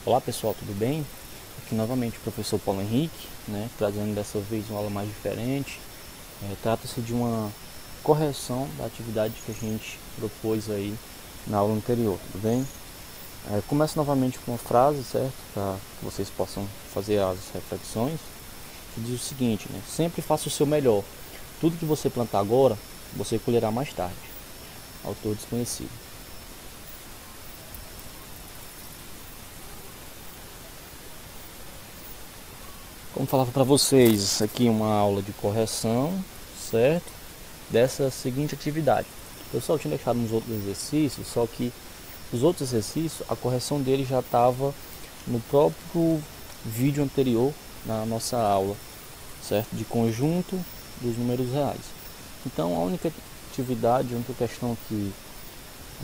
Olá pessoal, tudo bem? Aqui novamente o professor Paulo Henrique, trazendo dessa vez uma aula mais diferente. Trata-se de uma correção da atividade que a gente propôs aí na aula anterior, tudo bem? Começo novamente com uma frase, certo? Para que vocês possam fazer as reflexões. Que diz o seguinte, sempre faça o seu melhor. Tudo que você plantar agora, você colherá mais tarde. Autor desconhecido. Como falava para vocês, aqui uma aula de correção, certo? Dessa seguinte atividade. Pessoal, eu tinha deixado nos outros exercícios, só que os outros exercícios, a correção dele já estava no próprio vídeo anterior na nossa aula, certo? De conjunto dos números reais. Então, a única atividade, a única questão que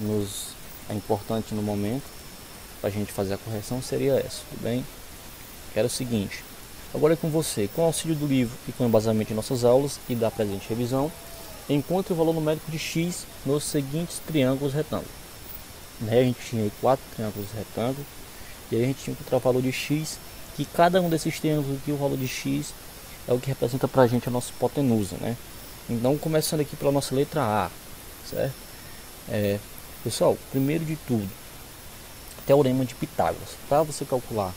nos é importante no momento para a gente fazer a correção seria essa, tudo bem? Era o seguinte: agora é com você. Com o auxílio do livro e com o embasamento de nossas aulas e da presente revisão, encontre o valor numérico de x nos seguintes triângulos retângulos. A gente tinha aí 4 triângulos retângulos, e aí a gente tinha que encontrar o valor de x, que cada um desses triângulos aqui, o valor de x, é o que representa para a gente a nossa hipotenusa, Então, começando aqui pela nossa letra A, certo? Pessoal, primeiro de tudo, teorema de Pitágoras. Para você calcular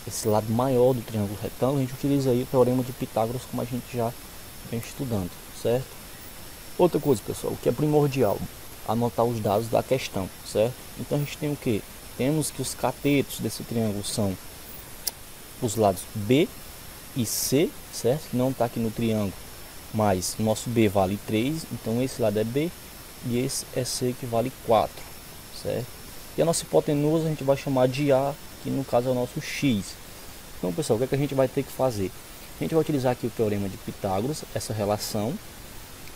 esse lado maior do triângulo retângulo, a gente utiliza aí o teorema de Pitágoras, como a gente já vem estudando, certo? Outra coisa, pessoal, o que é primordial, anotar os dados da questão, certo? Então a gente tem o que? Temos que os catetos desse triângulo são os lados B e C, certo? Que não está aqui no triângulo, mas o nosso B vale 3, então esse lado é B e esse é C, que vale 4, certo? E a nossa hipotenusa a gente vai chamar de A, que no caso é o nosso X. Então, pessoal, o que a gente vai ter que fazer? A gente vai utilizar aqui o teorema de Pitágoras, essa relação,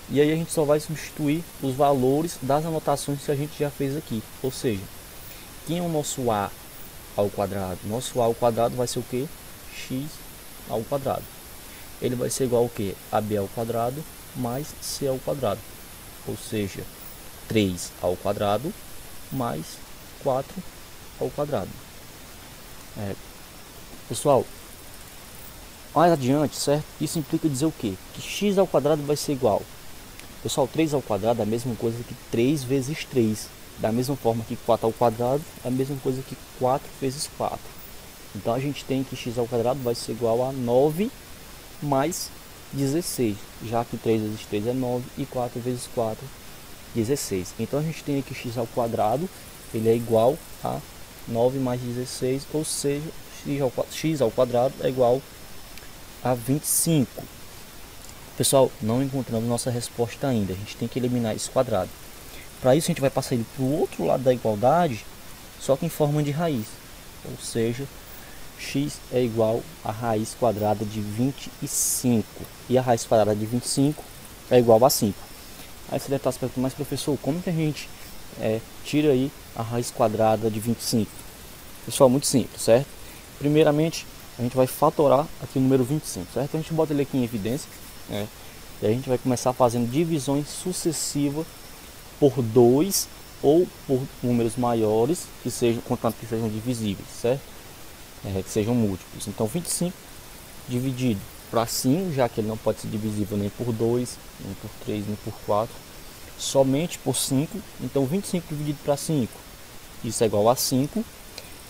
e aí a gente só vai substituir os valores das anotações que a gente já fez aqui. Ou seja, quem é o nosso A ao quadrado? Nosso A ao quadrado vai ser o que? X ao quadrado. Ele vai ser igual ao que? AB ao quadrado mais C ao quadrado. Ou seja, 3 ao quadrado mais 4 ao quadrado. Pessoal, mais adiante, certo? Isso implica dizer o quê? Que x ao quadrado vai ser igual. Pessoal, 3 ao quadrado é a mesma coisa que 3 vezes 3. Da mesma forma que 4 ao quadrado é a mesma coisa que 4 vezes 4. Então a gente tem que x ao quadrado vai ser igual a 9 mais 16. Já que 3 vezes 3 é 9 e 4 vezes 4 16. Então a gente tem aqui x ao quadrado, ele é igual a 9 mais 16, ou seja, x ao quadrado é igual a 25. Pessoal, não encontramos nossa resposta ainda, a gente tem que eliminar esse quadrado. Para isso a gente vai passar ele para o outro lado da igualdade, só que em forma de raiz, ou seja, x é igual a raiz quadrada de 25, e a raiz quadrada de 25 é igual a 5. Aí você deve estar se perguntando: mas professor, como que a gente tira aí a raiz quadrada de 25? Pessoal, muito simples, certo? Primeiramente, a gente vai fatorar aqui o número 25, certo? A gente bota ele aqui em evidência, e a gente vai começar fazendo divisões sucessivas por 2 ou por números maiores, que sejam, contanto que sejam divisíveis, certo? Que sejam múltiplos. Então 25 dividido para 5, já que ele não pode ser divisível nem por 2, nem por 3, nem por 4, somente por 5. Então 25 dividido para 5, isso é igual a 5.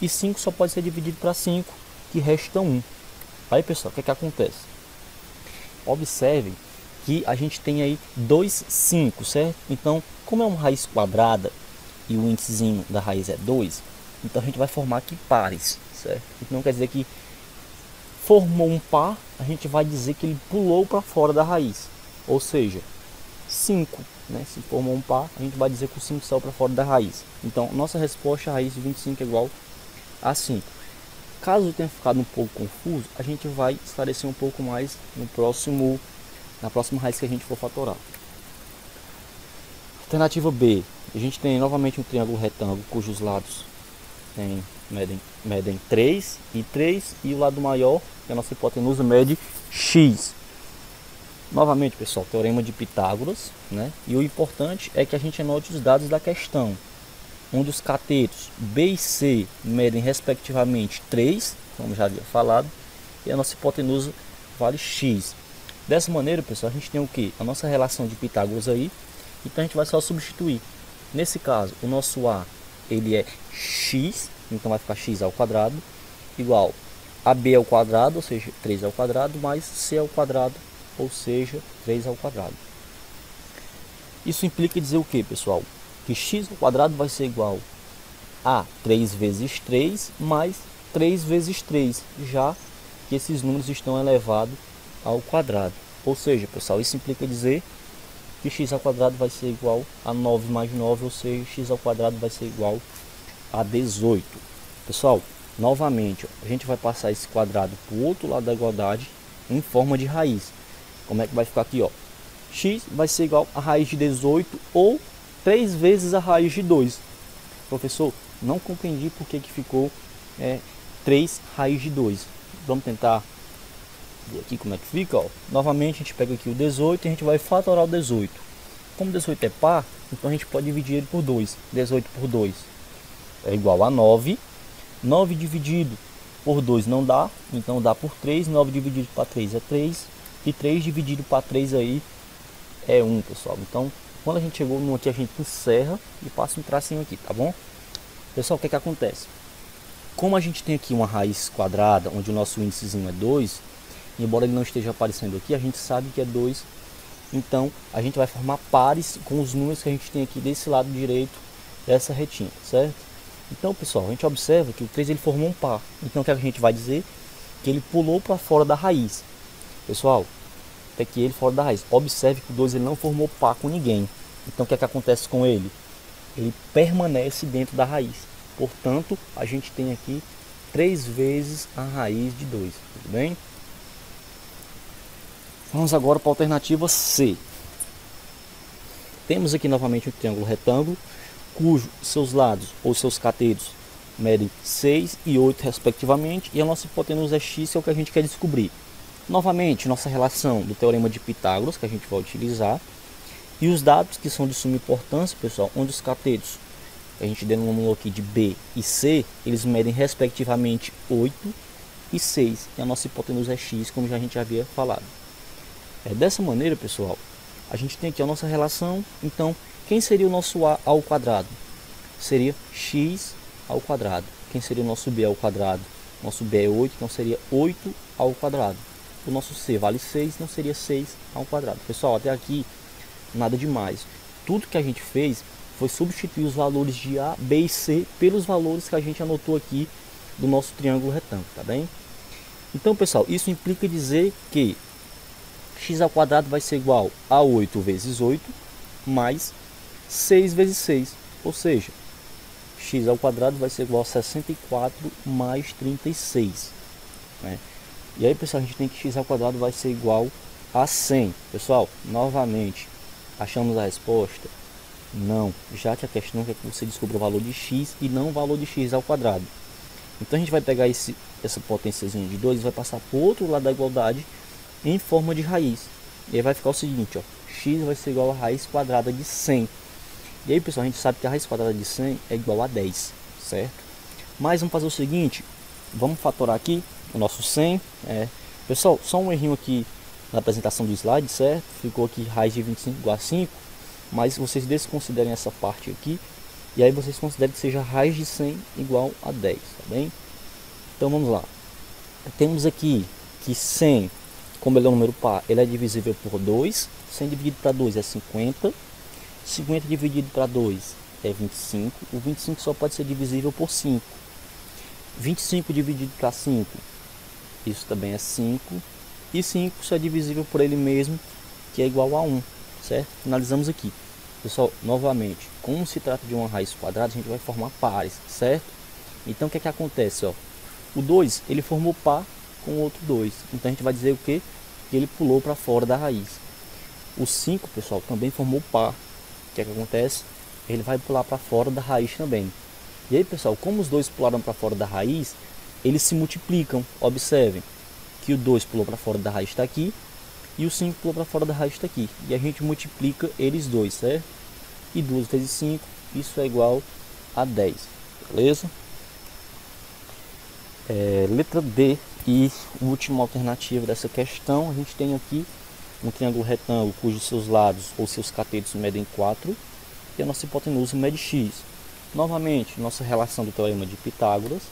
E 5 só pode ser dividido para 5, que resta 1. Aí, pessoal, o que acontece? Observem que a gente tem aí 2 5, certo? Então, como é uma raiz quadrada e o índicezinho da raiz é 2, então a gente vai formar aqui pares, certo? Então quer dizer que formou um par, a gente vai dizer que ele pulou para fora da raiz. Ou seja, 5, se formou um par, a gente vai dizer que o 5 saiu para fora da raiz. Então, nossa resposta, a raiz de 25 é igual a 5. Caso tenha ficado um pouco confuso, a gente vai esclarecer um pouco mais na próxima raiz que a gente for fatorar. Alternativa B, a gente tem novamente um triângulo retângulo cujos lados medem 3 e 3, e o lado maior, que é a nossa hipotenusa, mede x. Novamente, pessoal, teorema de Pitágoras, e o importante é que a gente anote os dados da questão. onde os catetos B e C medem respectivamente 3, como já havia falado, e a nossa hipotenusa vale x. Dessa maneira, pessoal, a gente tem o que? A nossa relação de Pitágoras aí, então a gente vai só substituir. Nesse caso, o nosso A ele é x, então vai ficar x ao quadrado, igual a B ao quadrado, ou seja, 3 ao quadrado, mais C ao quadrado, ou seja, 3 ao quadrado. Isso implica dizer o que, pessoal? Que x ao quadrado vai ser igual a 3 vezes 3 mais 3 vezes 3, já que esses números estão elevados ao quadrado. Ou seja, pessoal, isso implica dizer que x ao quadrado vai ser igual a 9 mais 9, ou seja, x ao quadrado vai ser igual a 18. Pessoal, novamente, ó, a gente vai passar esse quadrado para o outro lado da igualdade em forma de raiz. Como é que vai ficar aqui? Ó? X vai ser igual a raiz de 18 ou 3 vezes a raiz de 2. Professor, não compreendi por que ficou 3 raiz de 2. Vamos tentar ver aqui como é que fica. Ó. Novamente, a gente pega aqui o 18 e a gente vai fatorar o 18. Como 18 é par, então a gente pode dividir ele por 2. 18 por 2 é igual a 9. 9 dividido por 2 não dá, então dá por 3. 9 dividido para 3 é 3. E 3 dividido para 3 aí é 1, pessoal. Então, quando a gente chegou no aqui, a gente encerra e passa um tracinho aqui, tá bom? Pessoal, o que acontece? Como a gente tem aqui uma raiz quadrada, onde o nosso índicezinho é 2, embora ele não esteja aparecendo aqui, a gente sabe que é 2. Então, a gente vai formar pares com os números que a gente tem aqui desse lado direito dessa retinha, certo? Então, pessoal, a gente observa que o 3 ele formou um par. Então, o que a gente vai dizer? Que ele pulou para fora da raiz. Pessoal, é que ele fora da raiz. Observe que o 2 ele não formou par com ninguém. Então, o que acontece com ele? Ele permanece dentro da raiz. Portanto, a gente tem aqui 3 vezes a raiz de 2. Tudo bem? Vamos agora para a alternativa C. Temos aqui novamente um triângulo retângulo, cujo seus lados ou seus catetos medem 6 e 8 respectivamente, e a nossa hipotenusa é x, que é o que a gente quer descobrir. Novamente, nossa relação do teorema de Pitágoras, que a gente vai utilizar, e os dados que são de suma importância, pessoal, onde os catetos, que a gente denominou aqui de B e C, eles medem respectivamente 8 e 6, e a nossa hipotenusa é x, como a gente já havia falado. Dessa maneira, pessoal, a gente tem aqui a nossa relação. Então, quem seria o nosso A ao quadrado? Seria x ao quadrado. Quem seria o nosso B ao quadrado? Nosso B é 8, então seria 8 ao quadrado. O nosso C vale 6, então seria 6 ao quadrado. Pessoal, até aqui, nada demais. Tudo que a gente fez foi substituir os valores de A, B e C pelos valores que a gente anotou aqui do nosso triângulo retângulo, tá bem? Então, pessoal, isso implica dizer que x ao quadrado vai ser igual a 8 vezes 8 mais 6 vezes 6, ou seja, x ao quadrado vai ser igual a 64 mais 36, né? E aí, pessoal, a gente tem que x ao quadrado vai ser igual a 100. Pessoal, novamente, achamos a resposta? Não, já que a questão quer que você descubra o valor de x e não o valor de x ao quadrado. Então a gente vai pegar essa potênciazinha de 2 e vai passar para o outro lado da igualdade em forma de raiz. E aí vai ficar o seguinte, ó, x vai ser igual a raiz quadrada de 100. E aí, pessoal, a gente sabe que a raiz quadrada de 100 é igual a 10, certo? Mas vamos fazer o seguinte, vamos fatorar aqui o nosso 100. Pessoal, só um errinho aqui na apresentação do slide, certo? Ficou aqui raiz de 25 igual a 5, mas vocês desconsiderem essa parte aqui, e aí vocês considerem que seja raiz de 100 igual a 10, tá bem? Então vamos lá. Temos aqui que 100, como ele é um número par, ele é divisível por 2. 100 dividido para 2 é 50. 50 dividido para 2 é 25. O 25 só pode ser divisível por 5. 25 dividido para 5, isso também é 5. E 5 só é divisível por ele mesmo, que é igual a 1, certo? Finalizamos aqui. Pessoal, novamente, como se trata de uma raiz quadrada, a gente vai formar pares, certo? Então o que acontece, ó? O 2, ele formou par com o outro 2. Então a gente vai dizer o quê? Que ele pulou para fora da raiz. O 5, pessoal, também formou par. O que acontece? Ele vai pular para fora da raiz também. E aí, pessoal, como os dois pularam para fora da raiz, eles se multiplicam. Observem que o 2 pulou para fora da raiz, está aqui, e o 5 pulou para fora da raiz, está aqui. E a gente multiplica eles dois, certo? E 2 vezes 5, isso é igual a 10, beleza? Letra D e última alternativa dessa questão, a gente tem aqui um triângulo retângulo cujos seus lados ou seus catetos medem 4 e a nossa hipotenusa mede x. Novamente, nossa relação do teorema de Pitágoras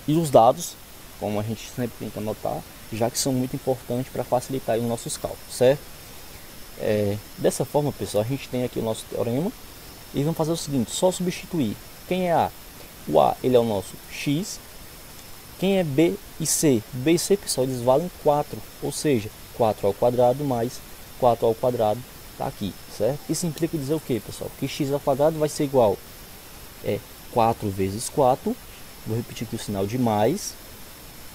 e os dados, como a gente sempre tenta anotar, já que são muito importantes para facilitar os nossos cálculos, certo? Dessa forma, pessoal, a gente tem aqui o nosso teorema e vamos fazer o seguinte, só substituir. Quem é A? O A, ele é o nosso x. Quem é B e C? B e C, pessoal, eles valem 4, ou seja, 4 ao quadrado mais 4 ao quadrado está aqui, certo? Isso implica dizer o que, pessoal? Que x ao quadrado vai ser igual 4 vezes 4, vou repetir aqui o sinal de mais,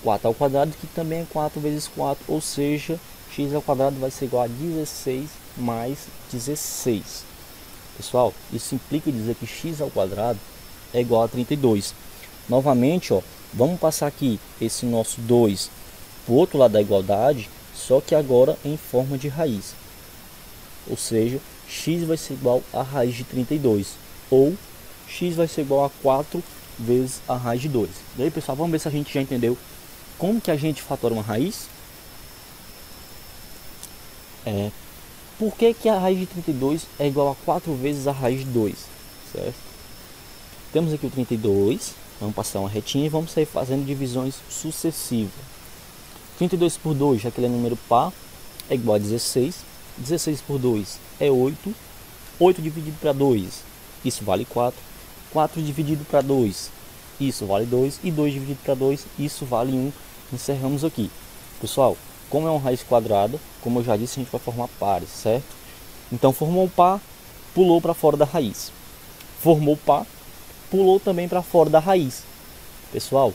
4 ao quadrado, que também é 4 vezes 4, ou seja, x ao quadrado vai ser igual a 16 mais 16. Pessoal, isso implica dizer que x ao quadrado é igual a 32. Novamente, ó, vamos passar aqui esse nosso 2 para o outro lado da igualdade, só que agora em forma de raiz. Ou seja, x vai ser igual a raiz de 32. Ou x vai ser igual a 4 vezes a raiz de 2. E aí, pessoal, vamos ver se a gente já entendeu como que a gente fatora uma raiz. Por que a raiz de 32 é igual a 4 vezes a raiz de 2? Certo? Temos aqui o 32. Vamos passar uma retinha e vamos sair fazendo divisões sucessivas. 32 por 2, já que ele é número par, é igual a 16. 16 por 2 é 8. 8 dividido para 2, isso vale 4. 4 dividido para 2, isso vale 2. E 2 dividido para 2, isso vale 1. Encerramos aqui. Pessoal, como é uma raiz quadrada, como eu já disse, a gente vai formar pares, certo? Então, formou um par, pulou para fora da raiz. Formou par, pulou também para fora da raiz. Pessoal,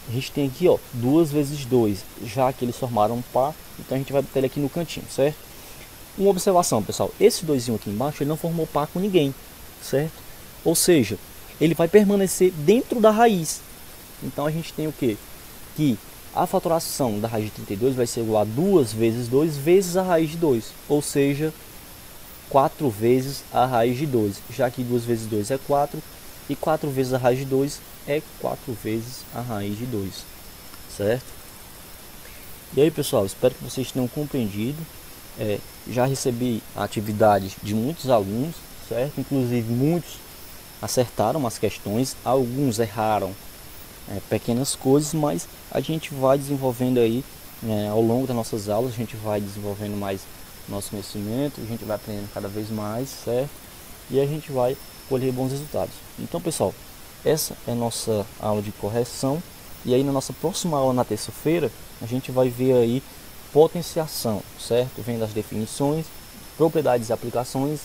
a gente tem aqui, ó, 2 vezes 2, já que eles formaram um par, então a gente vai botar ele aqui no cantinho, certo? Uma observação, pessoal, esse 2 aqui embaixo, ele não formou par com ninguém, certo? Ou seja, ele vai permanecer dentro da raiz. Então a gente tem o que? Que a fatoração da raiz de 32 vai ser igual a 2 vezes 2 vezes a raiz de 2, ou seja, 4 vezes a raiz de 2, já que 2 vezes 2 é 4, e 4 vezes a raiz de 2 é 4 vezes a raiz de 2, certo? E aí, pessoal, espero que vocês tenham compreendido. Já recebi a atividade de muitos alunos, certo? Inclusive muitos acertaram as questões, alguns erraram pequenas coisas, mas a gente vai desenvolvendo aí ao longo das nossas aulas, a gente vai desenvolvendo mais nosso conhecimento, a gente vai aprendendo cada vez mais, certo? E a gente vai colher bons resultados. Então, pessoal, essa é a nossa aula de correção, e aí na nossa próxima aula na terça-feira a gente vai ver aí potenciação, certo? Vendo as definições, propriedades e aplicações,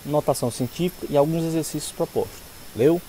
notação científica e alguns exercícios propostos. Valeu?